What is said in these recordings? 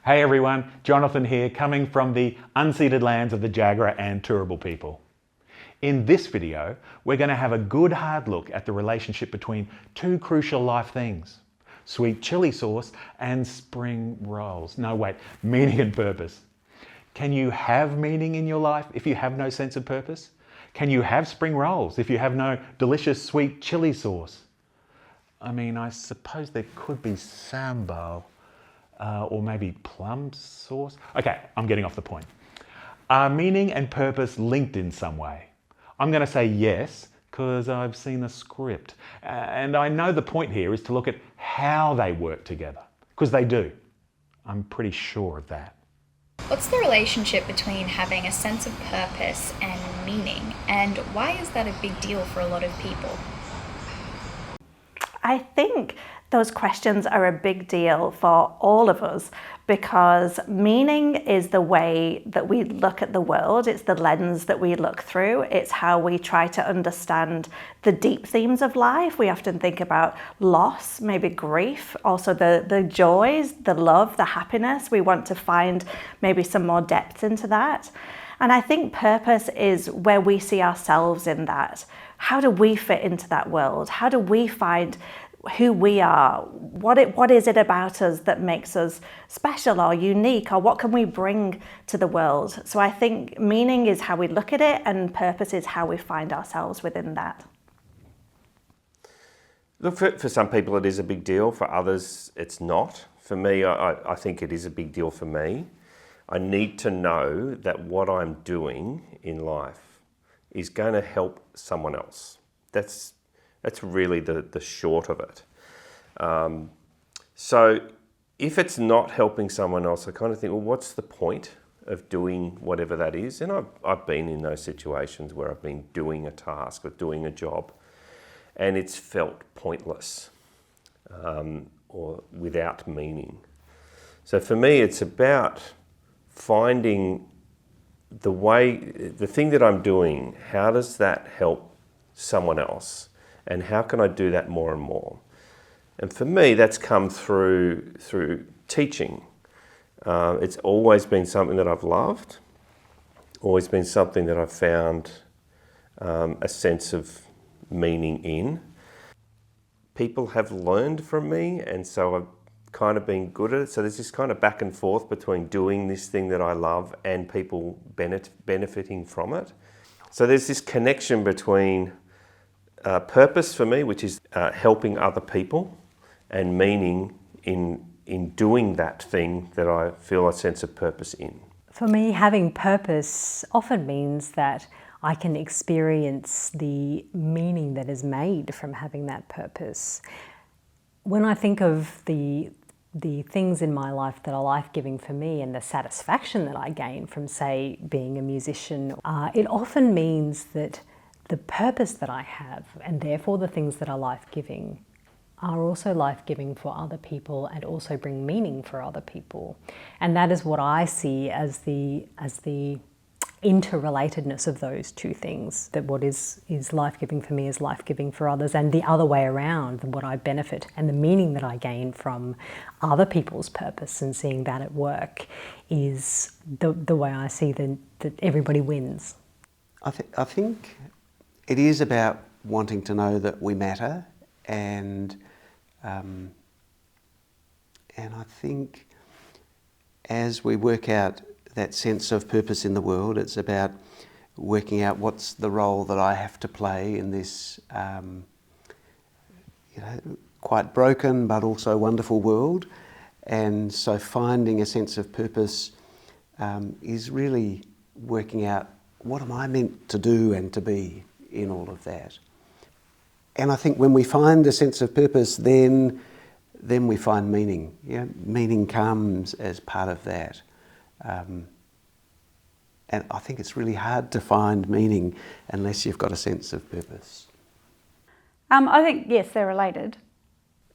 Hey everyone, Jonathan here, coming from the unceded lands of the Jagera and Turrbal people. In this video, we're going to have a good hard look at the relationship between two crucial life things: sweet chili sauce and spring rolls. No, wait, meaning and purpose. Can you have meaning in your life if you have no sense of purpose? Can you have spring rolls if you have no delicious sweet chili sauce? I mean, I suppose there could be sambal. Or maybe plum sauce? Okay, I'm getting off the point. Are meaning and purpose linked in some way? I'm going to say yes, because I've seen the script. And I know the point here is to look at how they work together, because they do. I'm pretty sure of that. What's the relationship between having a sense of purpose and meaning, and why is that a big deal for a lot of people? I think those questions are a big deal for all of us because meaning is the way that we look at the world. It's the lens that we look through. It's how we try to understand the deep themes of life. We often think about loss, maybe grief, also the joys, the love, the happiness. We want to find maybe some more depth into that. And I think purpose is where we see ourselves in that. How do we fit into that world? How do we find who we are? What is it about us that makes us special or unique, or what can we bring to the world? So I think meaning is how we look at it, and purpose is how we find ourselves within that. Look, for some people it is a big deal, for others it's not. For me, I think it is a big deal for me. I need to know that what I'm doing in life is going to help someone else. That's really the short of it. So if it's not helping someone else, I kind of think, well, what's the point of doing whatever that is? And I've been in those situations where I've been doing a task or doing a job and it's felt pointless or without meaning. So for me, it's about finding the thing that I'm doing, how does that help someone else? And how can I do that more and more? And for me, that's come through teaching. It's always been something that I've loved, always been something that I've found a sense of meaning in. People have learned from me, and so I've kind of been good at it. So there's this kind of back and forth between doing this thing that I love and people benefiting from it. So there's this connection between purpose for me, which is helping other people, and meaning in doing that thing that I feel a sense of purpose in. For me, having purpose often means that I can experience the meaning that is made from having that purpose. When I think of the things in my life that are life-giving for me and the satisfaction that I gain from, say, being a musician, it often means that the purpose that I have, and therefore the things that are life-giving, are also life-giving for other people and also bring meaning for other people. And that is what I see as the interrelatedness of those two things, that what is life-giving for me is life-giving for others, and the other way around, what I benefit and the meaning that I gain from other people's purpose and seeing that at work is the way I see that everybody wins. I think it is about wanting to know that we matter, and I think as we work out that sense of purpose in the world, it's about working out what's the role that I have to play in this quite broken but also wonderful world. And so finding a sense of purpose is really working out, what am I meant to do and to be in all of that? And I think when we find a sense of purpose, then we find meaning. Meaning comes as part of that. And I think it's really hard to find meaning unless you've got a sense of purpose. I think, yes, they're related.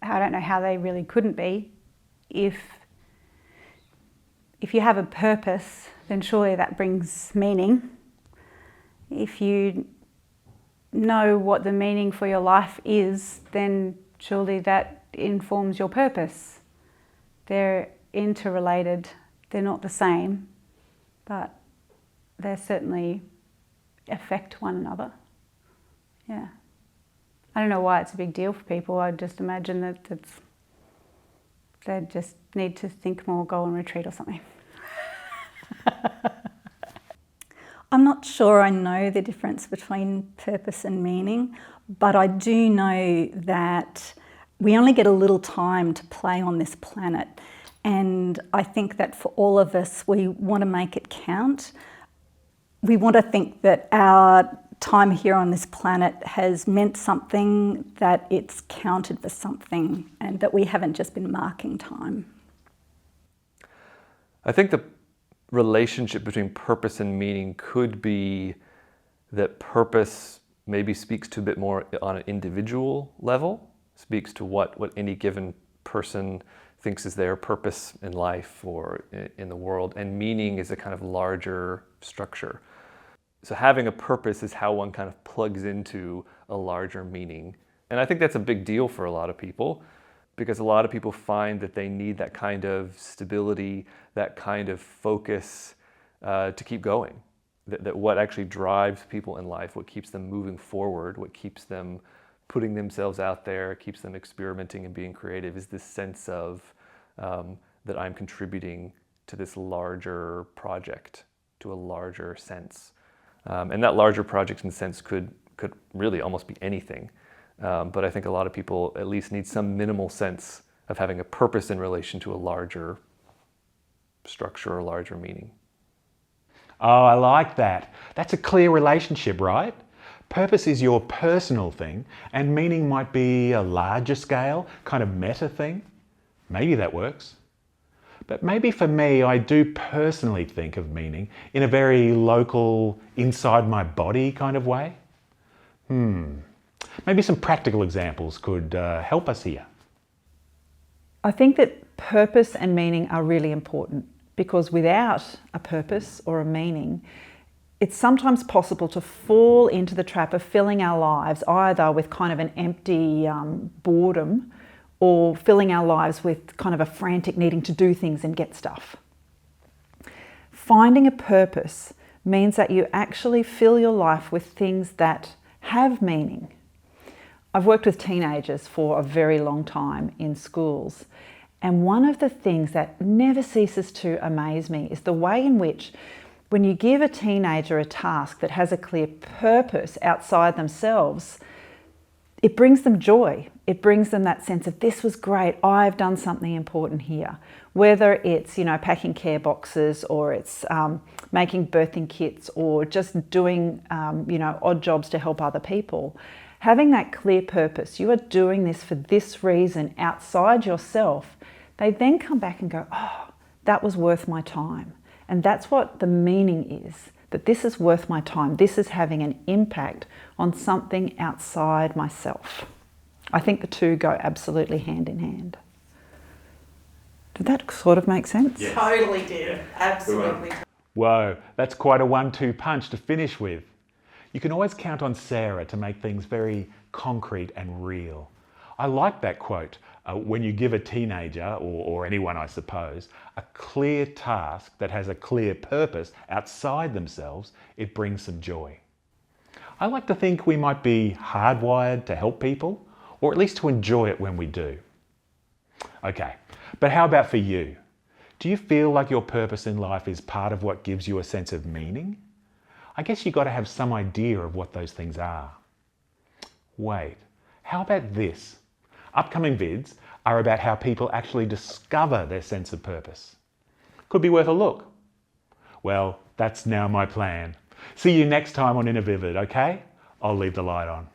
I don't know how they really couldn't be. If you have a purpose, then surely that brings meaning. If you know what the meaning for your life is, then surely that informs your purpose. They're interrelated. They're not the same, but they certainly affect one another. Yeah. I don't know why it's a big deal for people. I just imagine that they just need to think more, go on retreat or something. I'm not sure I know the difference between purpose and meaning, but I do know that we only get a little time to play on this planet. And I think that for all of us, we want to make it count. We want to think that our time here on this planet has meant something, that it's counted for something, and that we haven't just been marking time. I think the relationship between purpose and meaning could be that purpose maybe speaks to a bit more on an individual level, speaks to what any given person thinks is their purpose in life or in the world, and meaning is a kind of larger structure. So having a purpose is how one kind of plugs into a larger meaning. And I think that's a big deal for a lot of people, because a lot of people find that they need that kind of stability, that kind of focus to keep going. That what actually drives people in life, what keeps them moving forward, what keeps them putting themselves out there, keeps them experimenting and being creative, is this sense of that I'm contributing to this larger project, to a larger sense. And that larger project and sense could really almost be anything. But I think a lot of people at least need some minimal sense of having a purpose in relation to a larger structure or larger meaning. Oh, I like that. That's a clear relationship, right? Purpose is your personal thing, and meaning might be a larger scale, kind of meta thing. Maybe that works. But maybe for me, I do personally think of meaning in a very local, inside my body kind of way. Maybe some practical examples could help us here. I think that purpose and meaning are really important, because without a purpose or a meaning, it's sometimes possible to fall into the trap of filling our lives either with kind of an empty boredom, or filling our lives with kind of a frantic needing to do things and get stuff. Finding a purpose means that you actually fill your life with things that have meaning. I've worked with teenagers for a very long time in schools, and one of the things that never ceases to amaze me is the way in which, when you give a teenager a task that has a clear purpose outside themselves, it brings them joy. It brings them that sense of, this was great, I've done something important here. Whether it's, packing care boxes, or it's making birthing kits, or just doing, odd jobs to help other people. Having that clear purpose, you are doing this for this reason outside yourself, they then come back and go, oh, that was worth my time. And that's what the meaning is, that this is worth my time. This is having an impact on something outside myself. I think the two go absolutely hand in hand. Did that sort of make sense? Yes. Totally did. Absolutely. Whoa, that's quite a 1-2 punch to finish with. You can always count on Sarah to make things very concrete and real. I like that quote. When you give a teenager, or anyone I suppose, a clear task that has a clear purpose outside themselves, it brings some joy. I like to think we might be hardwired to help people, or at least to enjoy it when we do. Okay, but how about for you? Do you feel like your purpose in life is part of what gives you a sense of meaning? I guess you've got to have some idea of what those things are. Wait, how about this? Upcoming vids are about how people actually discover their sense of purpose. Could be worth a look. Well, that's now my plan. See you next time on innerVIVID, okay? I'll leave the light on.